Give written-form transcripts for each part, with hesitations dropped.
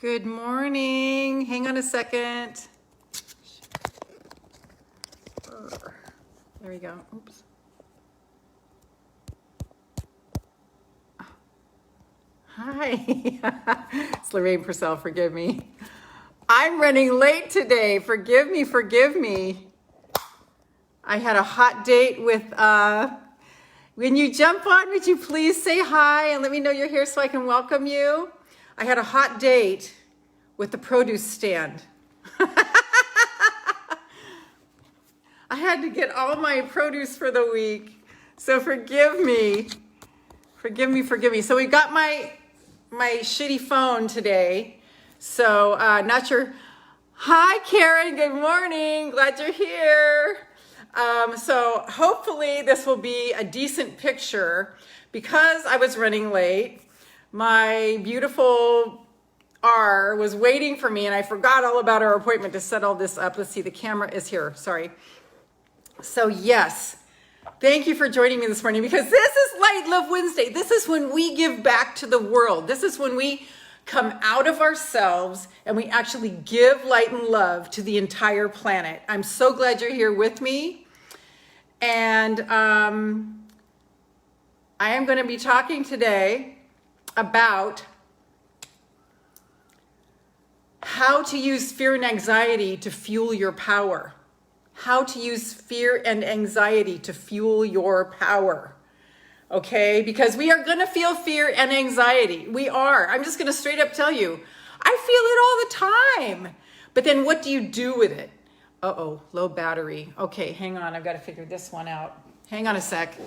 Good morning. Hang on a second. There we go. Oops. Hi. It's Lorraine Pursell. Forgive me. I'm running late today. Forgive me. Forgive me. I had a hot date with, when you jump on, would you please say hi and let me know you're here so I can welcome you? I had a hot date with the produce stand. I had to get all my produce for the week. So forgive me. Forgive me, forgive me. So we got my shitty phone today. So not sure. Hi, Karen. Good morning. Glad you're here. So hopefully this will be a decent picture. Because I was running late, my beautiful R was waiting for me and I forgot all about our appointment to set all this up. Let's see, the camera is here. Sorry. So yes, thank you for joining me this morning because this is Light Love Wednesday. This is when we give back to the world. This is when we come out of ourselves and we actually give light and love to the entire planet. I'm so glad you're here with me. And I am going to be talking today about how to use fear and anxiety to fuel your power. How to use fear and anxiety to fuel your power. Okay? Because we are going to feel fear and anxiety. We are. I'm just going to straight up tell you, I feel it all the time. But then what do you do with it? Uh-oh, low battery. Okay, hang on. I've got to figure this one out. Hang on a sec.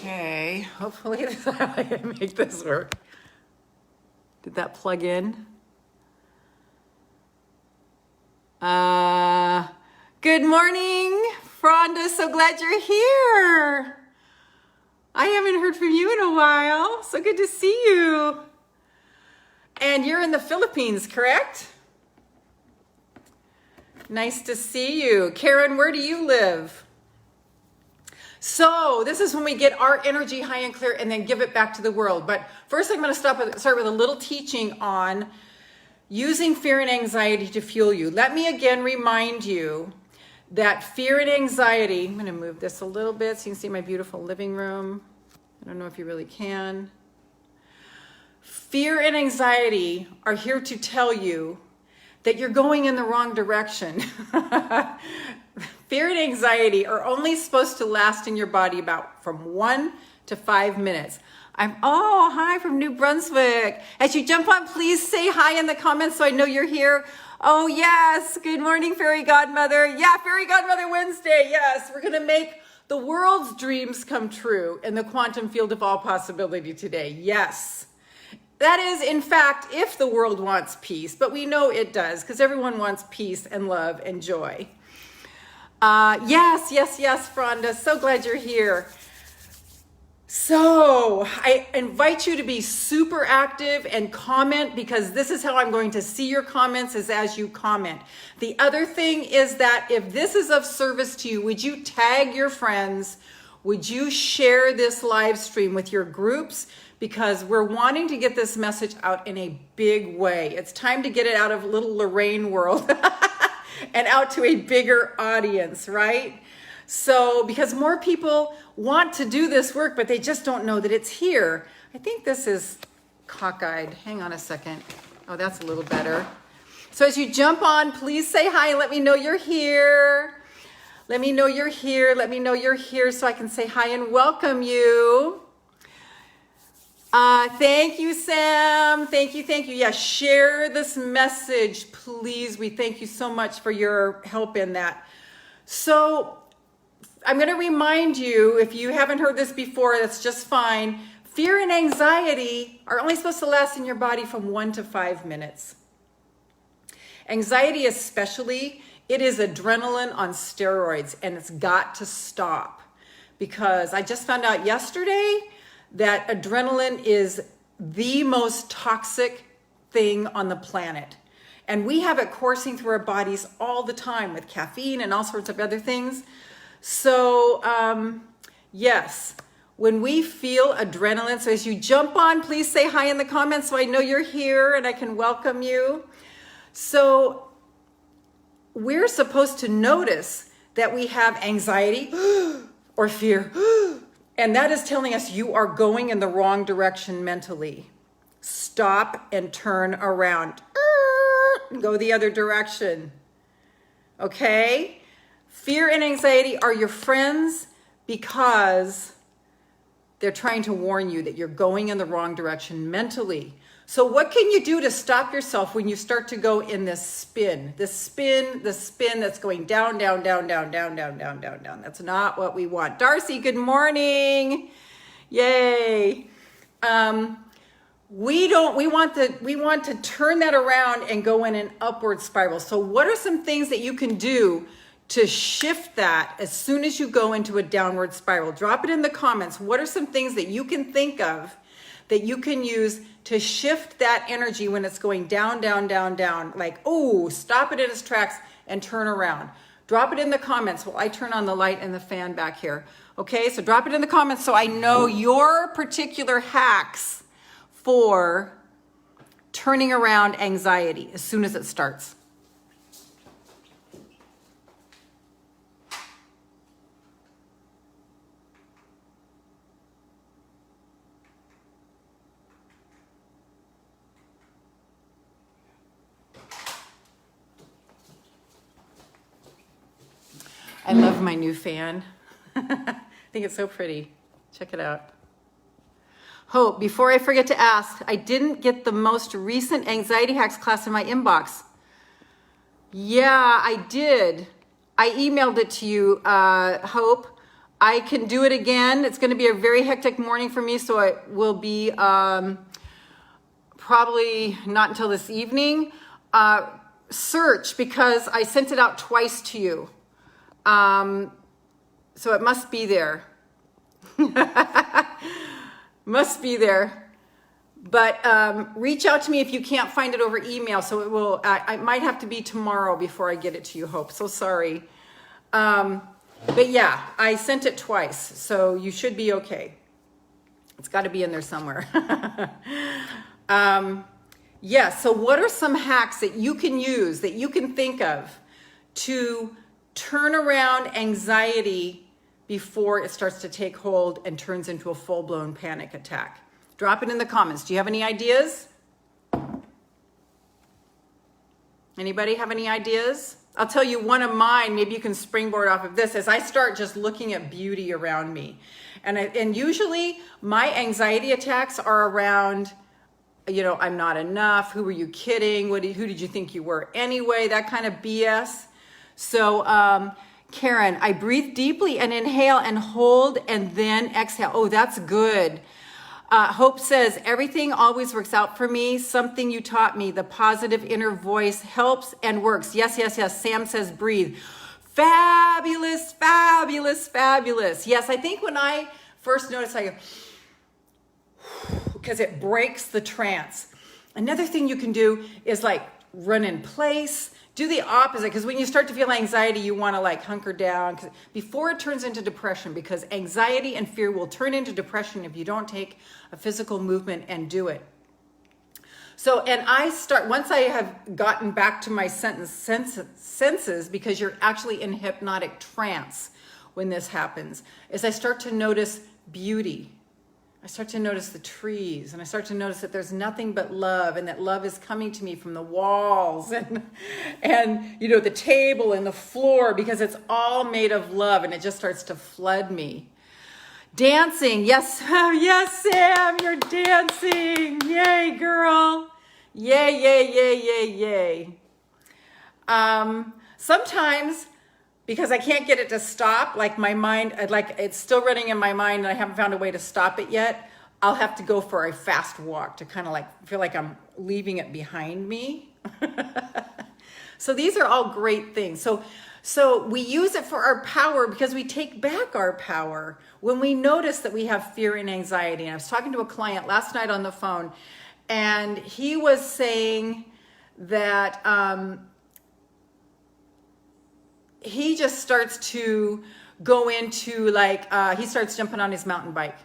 Okay, hopefully this is how I can make this work. Did that plug in? Good morning, Fronda. So glad you're here. I haven't heard from you in a while. So good to see you. And you're in the Philippines, correct? Nice to see you. Karen, where do you live? So this is when we get our energy high and clear and then give it back to the world. But first I'm going to start with a little teaching on using fear and anxiety to fuel you. Let me again remind you that fear and anxiety, I'm going to move this a little bit so you can see my beautiful living room. I don't know if you really can. Fear and anxiety are here to tell you that you're going in the wrong direction. Fear and anxiety are only supposed to last in your body about from 1 to 5 minutes. Hi from New Brunswick. As you jump on, please say hi in the comments so I know you're here. Oh yes, good morning, Fairy Godmother. Yeah, Fairy Godmother Wednesday. Yes, we're gonna make the world's dreams come true in the quantum field of all possibility today. Yes. That is, in fact, if the world wants peace, but we know it does because everyone wants peace and love and joy. Yes, Fronda. So glad you're here. So I invite you to be super active and comment because this is how I'm going to see your comments is as you comment. The other thing is that if this is of service to you, would you tag your friends? Would you share this live stream with your groups? Because we're wanting to get this message out in a big way. It's time to get it out of little Lorraine world and out to a bigger audience, right? So, because more people want to do this work, but they just don't know that it's here. I think this is cockeyed. Hang on a second. Oh, that's a little better. So as you jump on, please say hi and let me know you're here. Let me know you're here. Let me know you're here so I can say hi and welcome you. Thank you, Sam. Thank you. Yeah, share this message, please. We thank you so much for your help in that. So I'm going to remind you, if you haven't heard this before, that's just fine. Fear and anxiety are only supposed to last in your body from 1 to 5 minutes. Anxiety especially, it is adrenaline on steroids and it's got to stop. because I just found out yesterday that adrenaline is the most toxic thing on the planet. And we have it coursing through our bodies all the time with caffeine and all sorts of other things. So, yes, when we feel adrenaline, so as you jump on, please say hi in the comments so I know you're here and I can welcome you. So we're supposed to notice that we have anxiety or fear, and that is telling us you are going in the wrong direction mentally. Stop and turn around. Go the other direction. Okay? Fear and anxiety are your friends because they're trying to warn you that you're going in the wrong direction mentally. So what can you do to stop yourself when you start to go in this spin? The spin that's going down, down, down, down, down, down, down, down, down. That's not what we want. Darcy, good morning. Yay. We want to turn that around and go in an upward spiral. So what are some things that you can do to shift that as soon as you go into a downward spiral? Drop it in the comments. What are some things that you can think of that you can use to shift that energy when it's going down, down, down, down? Like, oh, stop it in its tracks and turn around. Drop it in the comments while I turn on the light and the fan back here. Okay, so drop it in the comments so I know your particular hacks for turning around anxiety as soon as it starts. I love my new fan. I think it's so pretty. Check it out. Hope, before I forget to ask, I didn't get the most recent anxiety hacks class in my inbox. Yeah, I did. I emailed it to you, Hope. I can do it again. It's going to be a very hectic morning for me, so it will be probably not until this evening. Search, because I sent it out twice to you. So it must be there. Must be there. But reach out to me if you can't find it over email. So it will, I might have to be tomorrow before I get it to you, Hope. So sorry. But yeah, I sent it twice. So you should be okay. It's got to be in there somewhere. Yeah, so what are some hacks that you can use, that you can think of to turn around anxiety before it starts to take hold and turns into a full-blown panic attack? Drop it in the comments. Do you have any ideas? Anybody have any ideas? I'll tell you one of mine, maybe you can springboard off of this, as I start just looking at beauty around me. And usually my anxiety attacks are around, you know, I'm not enough, who were you kidding, who did you think you were anyway, that kind of BS. So Karen, I breathe deeply and inhale and hold and then exhale. Oh, that's good. Hope says, everything always works out for me. Something you taught me, the positive inner voice helps and works. Yes, yes, yes. Sam says, breathe. Fabulous, fabulous, fabulous. Yes, I think when I first noticed, I go, because it breaks the trance. Another thing you can do is like run in place. Do the opposite, because when you start to feel anxiety, you want to like hunker down before it turns into depression, because anxiety and fear will turn into depression if you don't take a physical movement and do it. So, and I start, once I have gotten back to my senses, because you're actually in hypnotic trance when this happens, is I start to notice beauty. I start to notice the trees, and I start to notice that there's nothing but love, and that love is coming to me from the walls and you know, the table and the floor, because it's all made of love, and it just starts to flood me. Dancing, yes, yes, Sam, you're dancing. Yay, girl. Yay, yay, yay, yay, yay. Sometimes, because I can't get it to stop, like my mind, like it's still running in my mind and I haven't found a way to stop it yet, I'll have to go for a fast walk to kind of like feel like I'm leaving it behind me. So these are all great things. So So we use it for our power because we take back our power when we notice that we have fear and anxiety. And I was talking to a client last night on the phone, and he was saying that he just starts to go into like, he starts jumping on his mountain bike,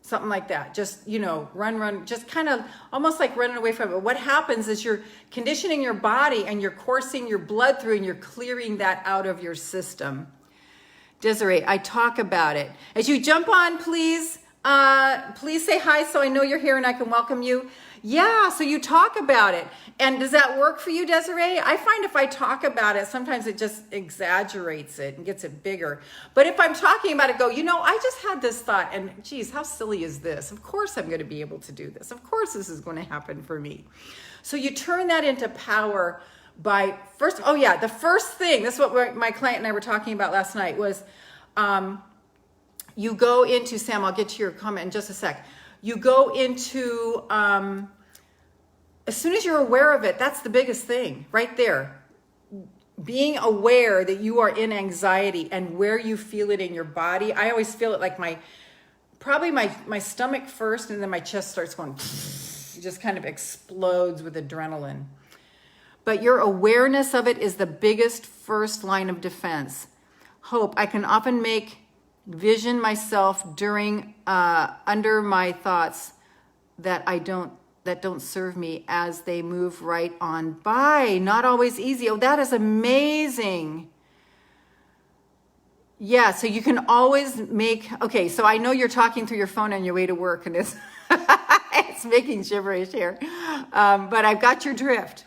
something like that. Just, run, just kind of almost like running away from it. But what happens is you're conditioning your body and you're coursing your blood through and you're clearing that out of your system. Desiree, I talk about it. As you jump on, please say hi so I know you're here and I can welcome you. Yeah, so you talk about it. And does that work for you, Desiree? I find if I talk about it, sometimes it just exaggerates it and gets it bigger. But if I'm talking about it, go, I just had this thought, and geez, how silly is this? Of course I'm going to be able to do this. Of course this is going to happen for me. So you turn that into power by the first thing, this is what my client and I were talking about last night, was you go into, Sam, I'll get to your comment in just a sec. You go into, as soon as you're aware of it, that's the biggest thing right there. Being aware that you are in anxiety and where you feel it in your body. I always feel it like my stomach first, and then my chest starts going, it just kind of explodes with adrenaline. But your awareness of it is the biggest first line of defense. Hope, I can often vision myself during under my thoughts that don't serve me as they move right on by. Not always easy. Oh, that is amazing. Yeah, so you can always okay, so I know you're talking through your phone on your way to work, and it's it's making gibberish here, but I've got your drift.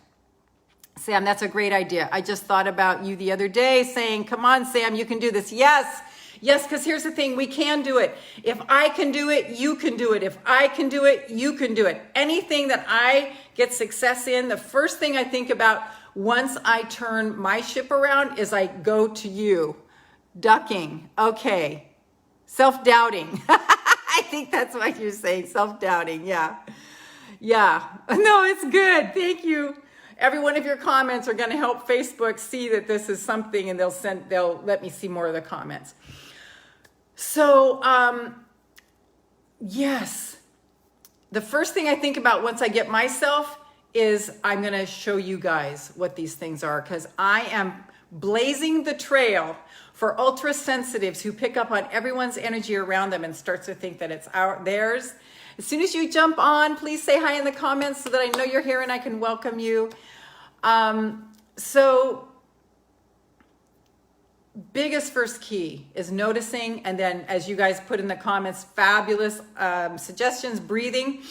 Sam, that's a great idea. I just thought about you the other day saying, come on, Sam, you can do this. Yes, because here's the thing, we can do it. If I can do it, you can do it. If I can do it, you can do it. Anything that I get success in, the first thing I think about once I turn my ship around is I go to you. Ducking. Okay. Self-doubting. I think that's what you're saying. Self-doubting. Yeah. No, it's good. Thank you. Every one of your comments are going to help Facebook see that this is something, and they'll let me see more of the comments. So, yes, the first thing I think about once I get myself is I'm going to show you guys what these things are, because I am blazing the trail for ultra sensitives who pick up on everyone's energy around them and starts to think that it's theirs. As soon as you jump on, please say hi in the comments so that I know you're here and I can welcome you. So biggest first key is noticing, and then as you guys put in the comments, fabulous suggestions, breathing.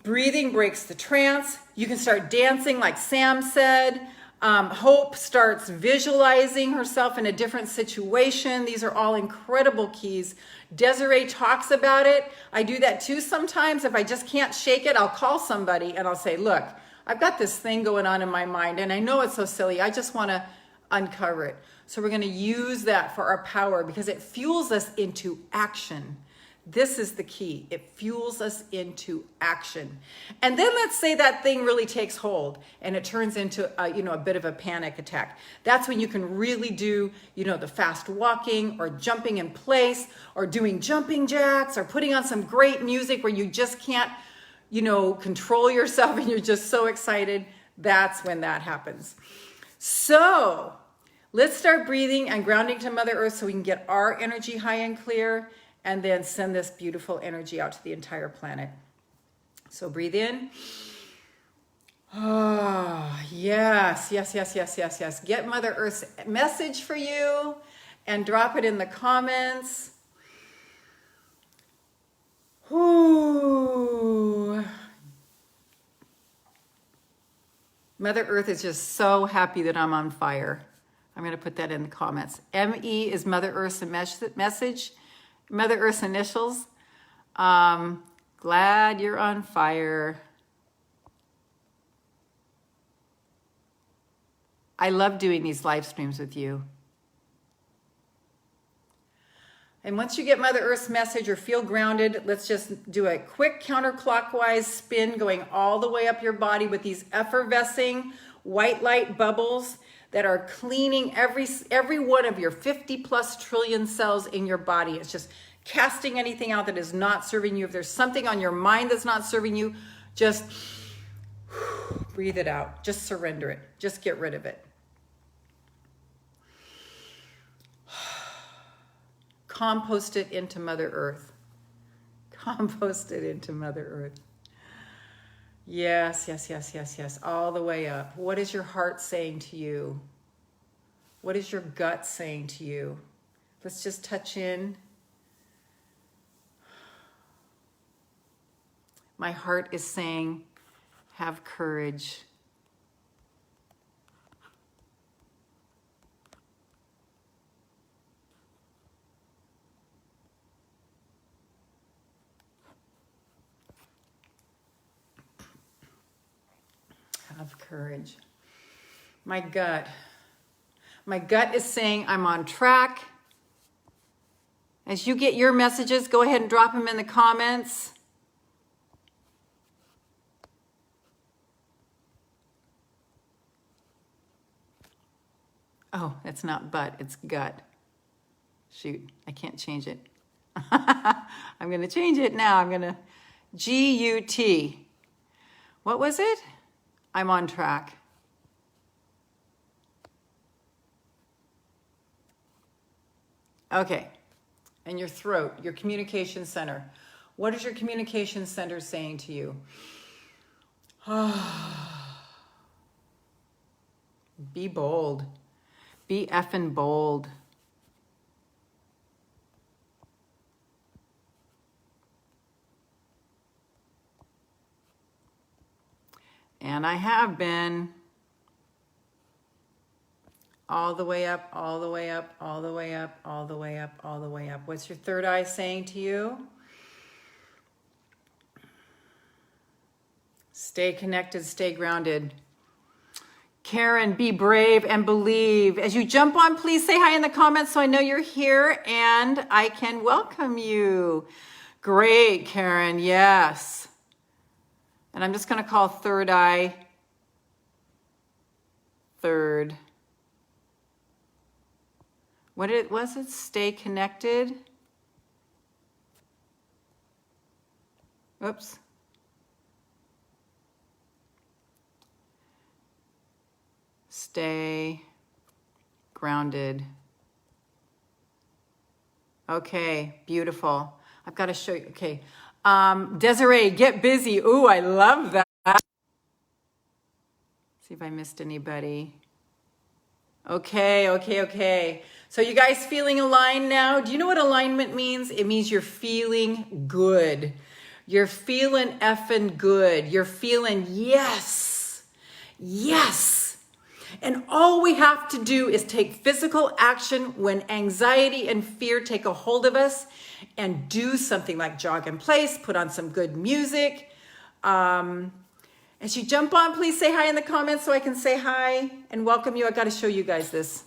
Breathing breaks the trance. You can start dancing like Sam said. Hope starts visualizing herself in a different situation. These are all incredible keys. Desiree talks about it. I do that too sometimes. If I just can't shake it, I'll call somebody and I'll say, look, I've got this thing going on in my mind and I know it's so silly. I just want to uncover it. So we're going to use that for our power because it fuels us into action. This is the key. It fuels us into action. And then let's say that thing really takes hold and it turns into a bit of a panic attack. That's when you can really do, the fast walking or jumping in place or doing jumping jacks or putting on some great music where you just can't, control yourself and you're just so excited. That's when that happens. So let's start breathing and grounding to Mother Earth so we can get our energy high and clear, and then send this beautiful energy out to the entire planet. So breathe in. Oh, yes. Get Mother Earth's message for you and drop it in the comments. Ooh. Mother Earth is just so happy that I'm on fire. I'm going to put that in the comments. ME is Mother Earth's message. Mother Earth's initials. Glad you're on fire. I love doing these live streams with you. And once you get Mother Earth's message or feel grounded, let's just do a quick counterclockwise spin going all the way up your body with these effervescing white light bubbles that are cleaning every one of your 50 plus trillion cells in your body. It's just casting anything out that is not serving you. If there's something on your mind that's not serving you, just breathe it out. Just surrender it. Just get rid of it. Compost it into Mother Earth. Compost it into Mother Earth. Yes, yes, yes, yes, yes. All the way up. What is your heart saying to you? What is your gut saying to you? Let's just touch in. My heart is saying, have courage. Have courage. My gut is saying I'm on track. As you get your messages, go ahead and drop them in the comments. Oh, it's not butt, it's gut. Shoot, I can't change it. I'm going to change it now. I'm going to G-U-T. What was it? I'm on track. Okay. And your throat, your communication center. What is your communication center saying to you? Be bold. Be effing bold. And I have been all the way up, all the way up, all the way up, all the way up, all the way up. What's your third eye saying to you? Stay connected, stay grounded. Karen, be brave and believe. As you jump on, please say hi in the comments so I know you're here and I can welcome you. Great, Karen, yes. And I'm just going to call third eye third. What was it? Stay connected. Oops. Stay grounded. Okay, beautiful. I've got to show you. Okay. Desiree, get busy. Ooh, I love that. See if I missed anybody. Okay. So you guys feeling aligned now? Do you know what alignment means? It means you're feeling good. You're feeling effing good. You're feeling yes. And all we have to do is take physical action when anxiety and fear take a hold of us and do something like jog in place, put on some good music. As you jump on, please say hi in the comments so I can say hi and welcome you. I got to show you guys this.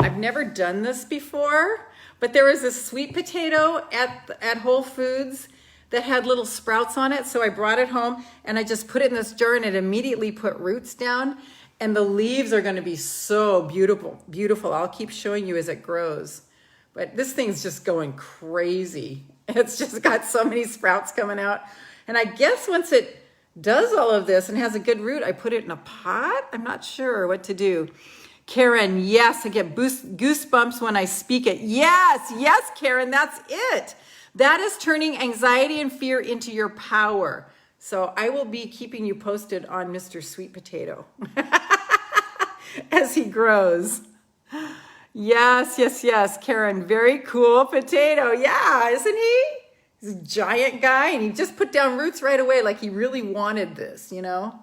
I've never done this before, but there was a sweet potato at Whole Foods that had little sprouts on it. So I brought it home and I just put it in this jar and it immediately put roots down. And the leaves are going to be so beautiful. I'll keep showing you as it grows. But this thing's just going crazy. It's just got so many sprouts coming out. And I guess once it does all of this and has a good root, I put it in a pot. I'm not sure what to do. Karen, yes, I get goosebumps when I speak it. Yes, Karen, that's it. That is turning anxiety and fear into your power. So I will be keeping you posted on Mr. Sweet Potato as he grows. Yes, Karen, very cool potato. Yeah, isn't he? He's a giant guy and he just put down roots right away like he really wanted this, you know?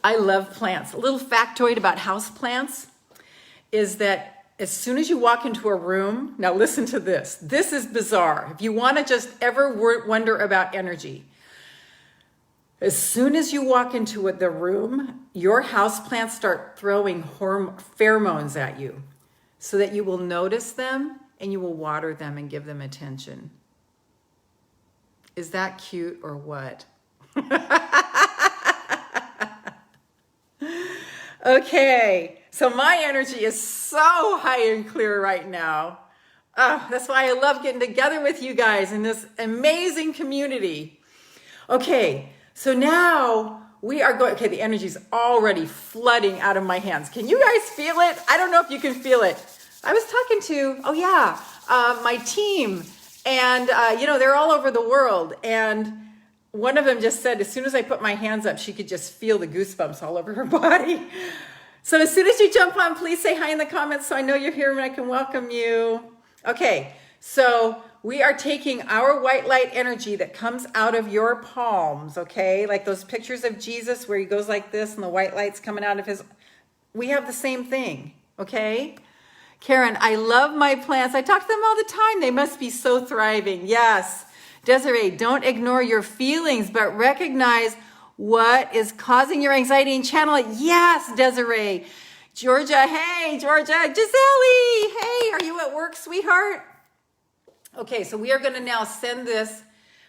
I love plants. A little factoid about house plants is that as soon as you walk into a room, now listen to this. This is bizarre. If you want to just ever wonder about energy, as soon as you walk into the room, your house plants start throwing pheromones at you. so that you will notice them and you will water them and give them attention. Is that cute or what? Okay, so my energy is so high and clear right now. That's why I love getting together with you guys in this amazing community. Okay, so now we are going, okay, the energy is already flooding out of my hands. Can you guys feel it? I don't know if you can feel it. I was talking to, my team, and they're all over the world, and one of them just said, as soon as I put my hands up, she could just feel the goosebumps all over her body. So as soon as you jump on, please say hi in the comments so I know you're here and I can welcome you. Okay, so we are taking our white light energy that comes out of your palms, okay? Like those pictures of Jesus where he goes like this and the white light's coming out of his... We have the same thing, okay? Karen, I love my plants. I talk to them all the time. They must be so thriving. Yes. Desiree, don't ignore your feelings, but recognize what is causing your anxiety and channel it. Yes, Desiree. Georgia, hey, Georgia. Gisele, hey, are you at work, sweetheart? Okay, so we are going to now send this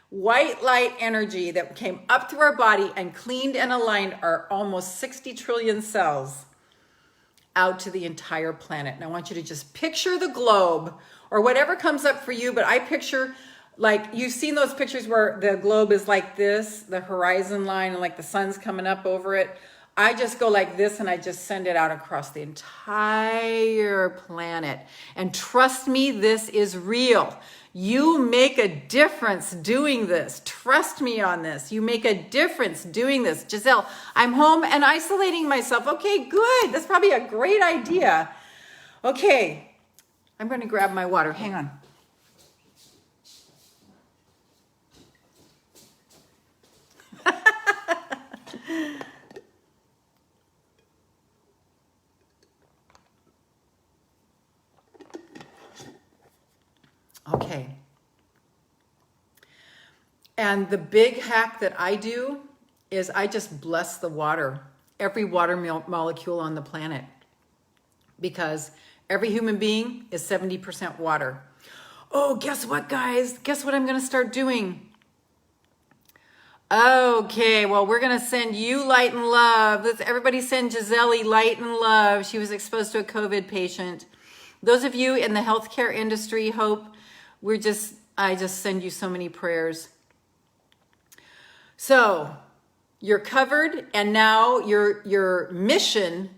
white light energy that came up through our body and cleaned and aligned our almost 60 trillion cells out to the entire planet. And I want you to just picture the globe or whatever comes up for you, but I picture... Like, you've seen those pictures where the globe is like this, the horizon line, and like the sun's coming up over it. I just go like this and I just send it out across the entire planet. And trust me, this is real. You make a difference doing this. Trust me on this. You make a difference doing this. Giselle, I'm home and isolating myself. Okay, good. That's probably a great idea. Okay, I'm going to grab my water. Hang on. Okay. And the big hack that I do is I just bless the water, every water molecule on the planet, because every human being is 70% water. Oh, guess what, guys? Guess what I'm going to start doing? Okay, well, we're going to send you light and love. Let's everybody send Gisele light and love. She was exposed to a COVID patient. Those of you in the healthcare industry, hope I just send you so many prayers. So you're covered, and now your mission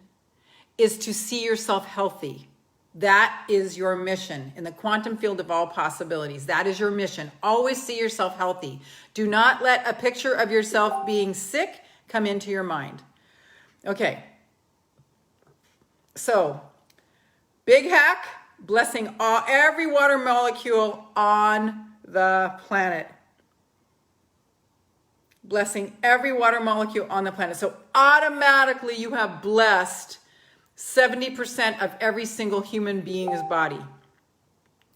is to see yourself healthy. That is your mission in the quantum field of all possibilities. That is your mission. Always see yourself healthy. Do not let a picture of yourself being sick come into your mind. Okay. So, big hack, blessing every water molecule on the planet. Blessing every water molecule on the planet. So automatically you have blessed 70% of every single human being's body,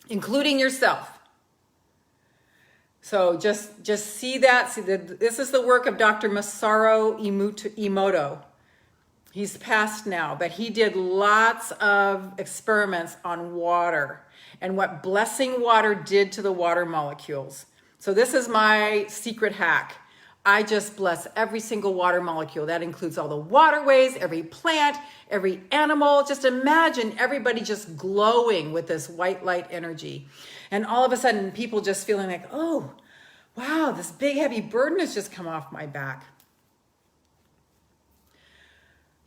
including yourself. So just see that. See that this is the work of Dr. Masaru Emoto. He's passed now, but he did lots of experiments on water and what blessing water did to the water molecules. So this is my secret hack. I just bless every single water molecule. That includes all the waterways, every plant, every animal. Just imagine everybody just glowing with this white light energy. And all of a sudden, people just feeling like, oh, wow, this big heavy burden has just come off my back.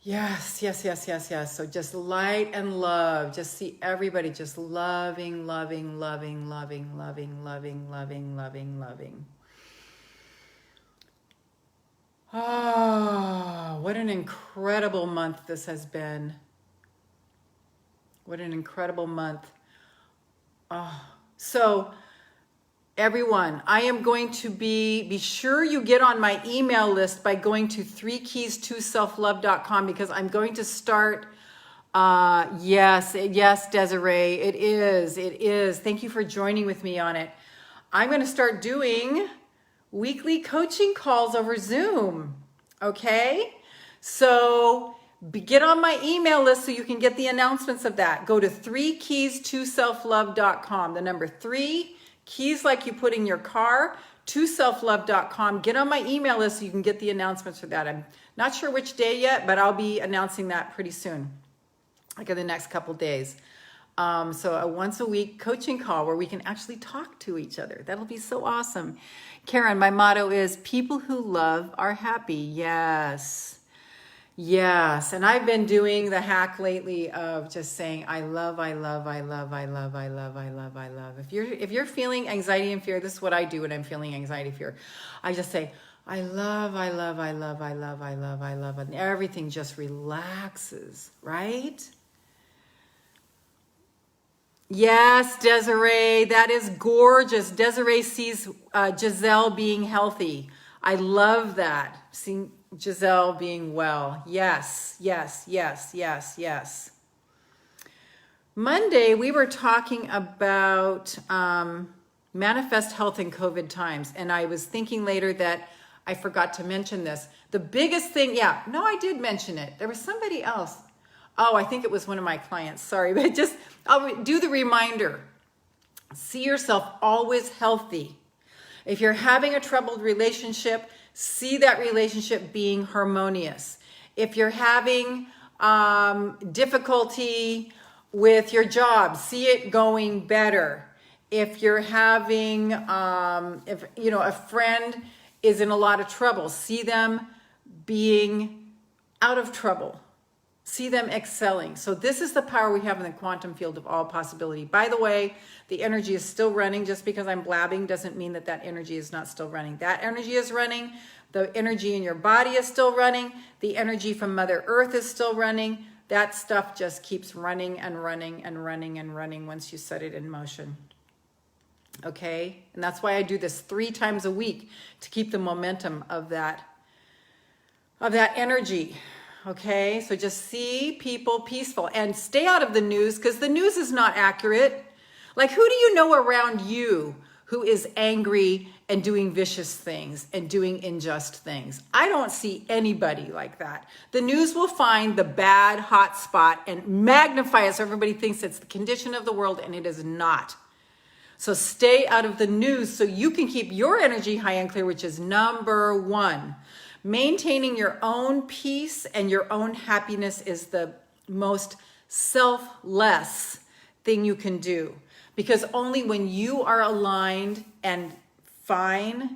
Yes. So just light and love. Just see everybody just loving. Oh, what an incredible month this has been. What an incredible month. Oh, so everyone, I am going to be sure you get on my email list by going to 3keys2selflove.com because I'm going to start, yes, Desiree, it is. Thank you for joining with me on it. I'm going to start doing weekly coaching calls over Zoom. Okay. So Get on my email list so you can get the announcements of that. Go to 3keys2selflove.com. The number 3, keys like you put in your car, to selflove.com. Get on my email list so you can get the announcements for that. I'm not sure which day yet, but I'll be announcing that pretty soon, like in the next couple days. So a once a week coaching call where we can actually talk to each other. That'll be so awesome. Karen, my motto is people who love are happy. Yes. Yes. And I've been doing the hack lately of just saying, I love, I love, I love, I love, I love, I love, I love. If you're feeling anxiety and fear, this is what I do when I'm feeling anxiety and fear. I just say, I love, I love, I love, I love, I love, I love. And everything just relaxes, right? Yes, Desiree, that is gorgeous. Desiree sees Giselle being healthy. I love that. Seeing Giselle being well. Yes, yes, yes, yes, yes. Monday, we were talking about manifest health in COVID times. And I was thinking later that I forgot to mention this. The biggest thing, I did mention it. There was somebody else. Oh, I think it was one of my clients. Sorry, but I'll do the reminder. See yourself always healthy. If you're having a troubled relationship, see that relationship being harmonious. If you're having difficulty with your job, see it going better. If you're having, a friend is in a lot of trouble, see them being out of trouble. See them excelling. So this is the power we have in the quantum field of all possibility. By the way, the energy is still running. Just because I'm blabbing doesn't mean that energy is not still running. That energy is running. The energy in your body is still running. The energy from Mother Earth is still running. That stuff just keeps running and running and running and running once you set it in motion. Okay? And that's why I do this 3 times a week, to keep the momentum of that energy. Okay, so just see people peaceful and stay out of the news, because the news is not accurate. Like, who do you know around you who is angry and doing vicious things and doing unjust things? I don't see anybody like that. The news will find the bad hot spot and magnify it so everybody thinks it's the condition of the world, and it is not. So stay out of the news so you can keep your energy high and clear, which is number 1. Maintaining your own peace and your own happiness is the most selfless thing you can do. Because only when you are aligned and fine,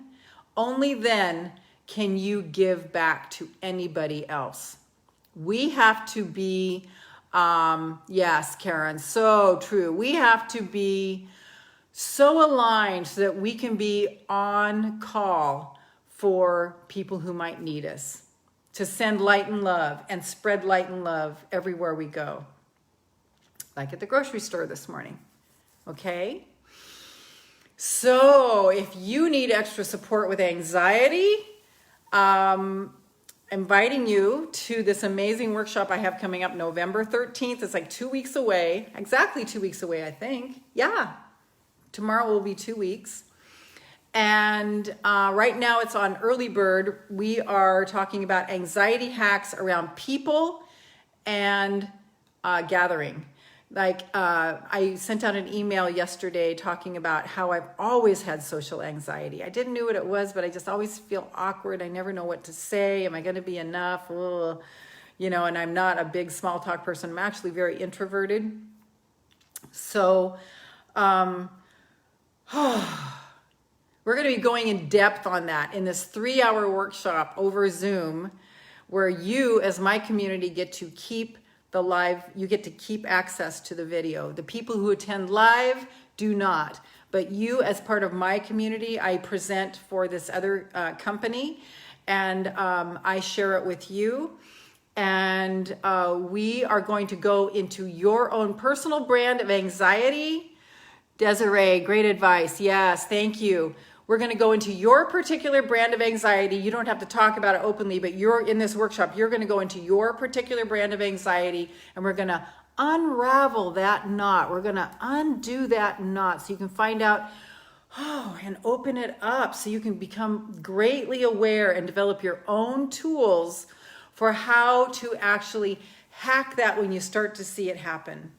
only then can you give back to anybody else. We have to be, yes, Karen, so true. We have to be so aligned so that we can be on call for people who might need us, to send light and love and spread light and love everywhere we go. Like at the grocery store this morning, okay? So if you need extra support with anxiety, inviting you to this amazing workshop I have coming up November 13th. It's like 2 weeks away, exactly 2 weeks away, I think. Yeah, tomorrow will be 2 weeks. And right now it's on early bird. We are talking about anxiety hacks around people and gathering. Like I sent out an email yesterday talking about how I've always had social anxiety. I didn't know what it was, but I just always feel awkward. I never know what to say. Am I going to be enough? Ugh. And I'm not a big small talk person. I'm actually very introverted. So, we're going to be going in depth on that in this 3-hour workshop over Zoom, where you, as my community, get to keep you get to keep access to the video. The people who attend live do not, but you, as part of my community, I present for this other company, and I share it with you. And we are going to go into your own personal brand of anxiety. Desiree, great advice. Yes, thank you. We're going to go into your particular brand of anxiety. You don't have to talk about it openly, but you're in this workshop. You're going to go into your particular brand of anxiety, and we're going to unravel that knot. We're going to undo that knot so you can find out, and open it up so you can become greatly aware and develop your own tools for how to actually hack that when you start to see it happen.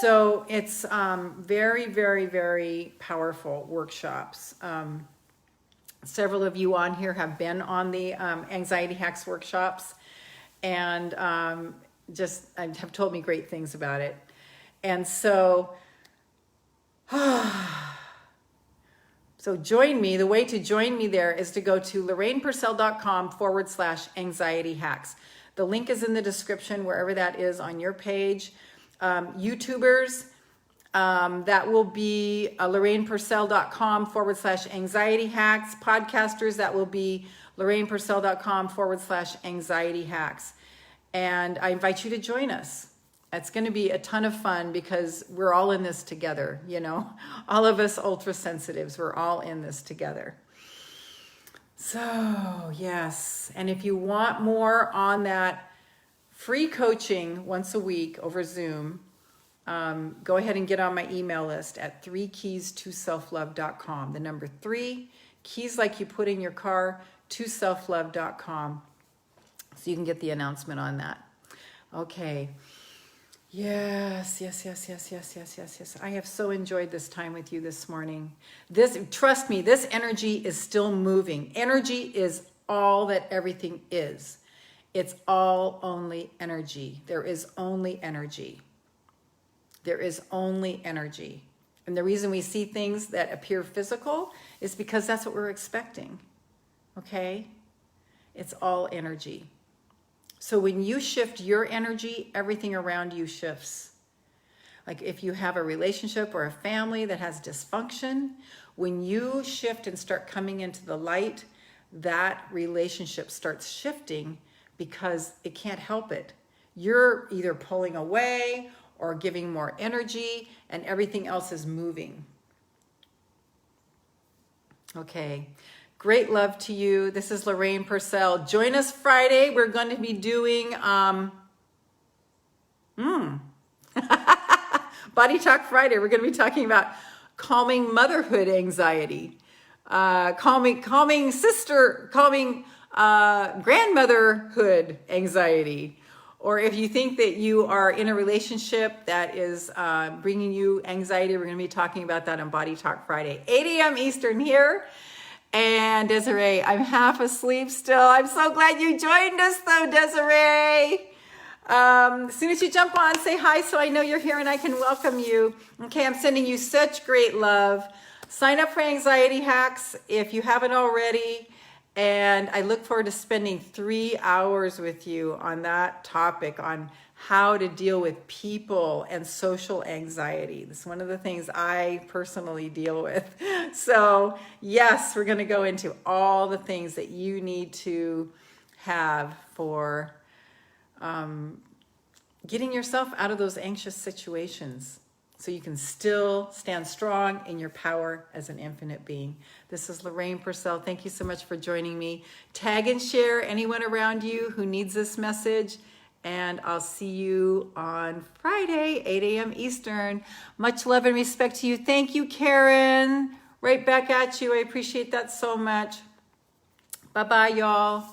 So it's very, very, very powerful workshops. Several of you on here have been on the Anxiety Hacks workshops, and just have told me great things about it. And so, so join me. The way to join me there is to go to lorrainepurcell.com/anxiety hacks. The link is in the description, wherever that is on your page. YouTubers, that will be lorrainepurcell.com/anxiety hacks. Podcasters, that will be lorrainepurcell.com/anxiety hacks. And I invite you to join us. It's going to be a ton of fun because we're all in this together, you know, all of us ultra sensitives, we're all in this together. So yes, and if you want more on that free coaching once a week over Zoom, go ahead and get on my email list at 3keys2selflove.com. The number 3, keys like you put in your car, to selflove.com. So you can get the announcement on that. Okay. Yes. I have so enjoyed this time with you this morning. Trust me, this energy is still moving. Energy is all that everything is. It's all only energy. There is only energy. There is only energy. And the reason we see things that appear physical is because that's what we're expecting. Okay? It's all energy. So when you shift your energy, everything around you shifts. Like if you have a relationship or a family that has dysfunction, when you shift and start coming into the light, that relationship starts shifting because it can't help it. You're either pulling away or giving more energy, and everything else is moving. Okay. Great love to you. This is Lorraine Pursell. Join us Friday. We're going to be doing Body Talk Friday. We're going to be talking about calming motherhood anxiety, calming grandmotherhood anxiety. Or if you think that you are in a relationship that is bringing you anxiety, we're going to be talking about that on Body Talk Friday, 8 a.m. Eastern here. And Desiree, I'm half asleep still. I'm so glad you joined us though, Desiree. As soon as you jump on, say hi so I know you're here and I can welcome you. Okay, I'm sending you such great love. Sign up for Anxiety Hacks if you haven't already. And I look forward to spending 3 hours with you on that topic, on how to deal with people and social anxiety. This is one of the things I personally deal with. So yes, we're going to go into all the things that you need to have for getting yourself out of those anxious situations so you can still stand strong in your power as an infinite being. This is Lorraine Pursell. Thank you so much for joining me. Tag and share anyone around you who needs this message. And I'll see you on Friday, 8 a.m. Eastern. Much love and respect to you. Thank you, Karen. Right back at you. I appreciate that so much. Bye-bye, y'all.